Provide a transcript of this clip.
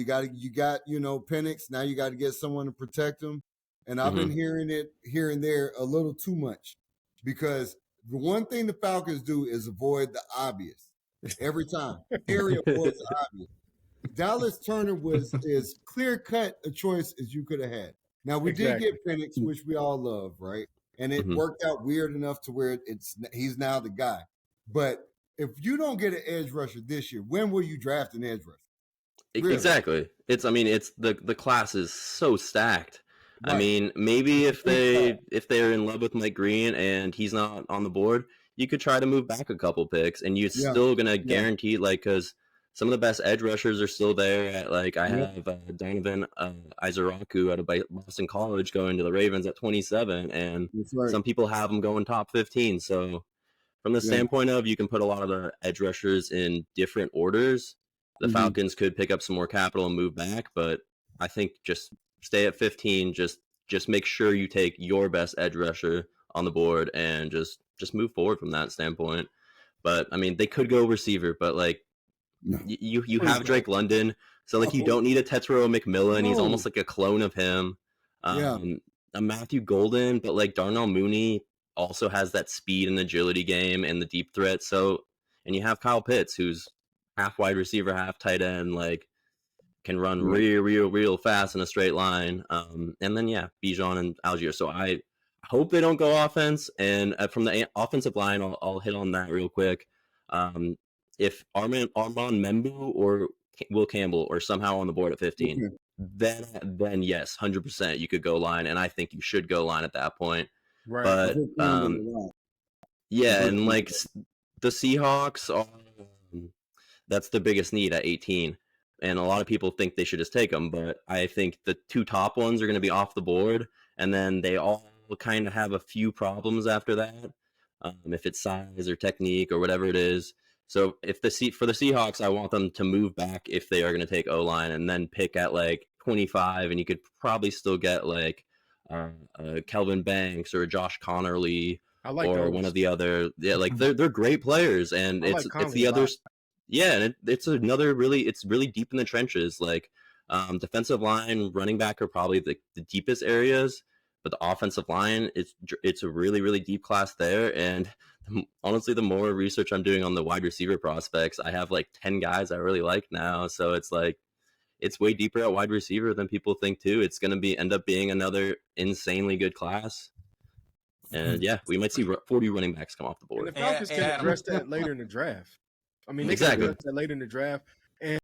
You got Penix. Now you got to get someone to protect him. And I've been Mhm. hearing it here and there a little too much because the one thing the Falcons do is avoid the obvious every time. Harry avoids the obvious. Dallas Turner was as clear cut a choice as you could have had. Now we did Exactly. get Penix, which we all love, right? And it Mhm. worked out weird enough to where he's now the guy. But if you don't get an edge rusher this year, when will you draft an edge rusher? Really? Exactly. It's the class is so stacked. I Right. mean, maybe if Big they're in love with Mike Green and he's not on the board, you could try to move back a couple picks, and you're Yeah. still gonna Yeah. guarantee because some of the best edge rushers are still there. At I Yep. have Donovan Izaraku out of Boston College going to the Ravens at 27, and That's right. some people have him going top 15. So from the Yeah. standpoint of you can put a lot of the edge rushers in different orders. The Mhm. Falcons could pick up some more capital and move back, but I think just stay at 15. Just make sure you take your best edge rusher on the board and just move forward from that standpoint. But I mean, they could go receiver, but like No. you have Drake London, so like you don't need a Tetsuo McMillan. He's almost like a clone of him. Yeah. A Matthew Golden, but like Darnell Mooney also has that speed and agility game and the deep threat. So, and you have Kyle Pitts, who's half wide receiver, half tight end, like can run real fast in a straight line. And then Bijan and Algier. So I hope they don't go offense. And from the offensive line, I'll hit on that real quick. If Armand Membu or Will Campbell are somehow on the board at 15, Okay. then yes, 100% you could go line, and I think you should go line at that point. Right. But yeah, and like the Seahawks are that's the biggest need at 18. And a lot of people think they should just take them, but I think the two top ones are going to be off the board, and then they all kind of have a few problems after that, if it's size or technique or whatever it is. So for the Seahawks, I want them to move back if they are going to take O-line, and then pick at like 25, and you could probably still get like Kelvin Banks or Josh Connerly or those. one of the other. Yeah, like they're great players, and it's the others. Yeah, and it's really deep in the trenches. Like defensive line, running back are probably the deepest areas, but the offensive line, it's a really deep class there. And honestly, the more research I'm doing on the wide receiver prospects, I have like 10 guys I really like now. So it's like it's way deeper at wide receiver than people think too. It's going to end up being another insanely good class. And yeah, we might see 40 running backs come off the board. And the Falcons can address that later in the draft. I mean, they Exactly. can address that later in the draft.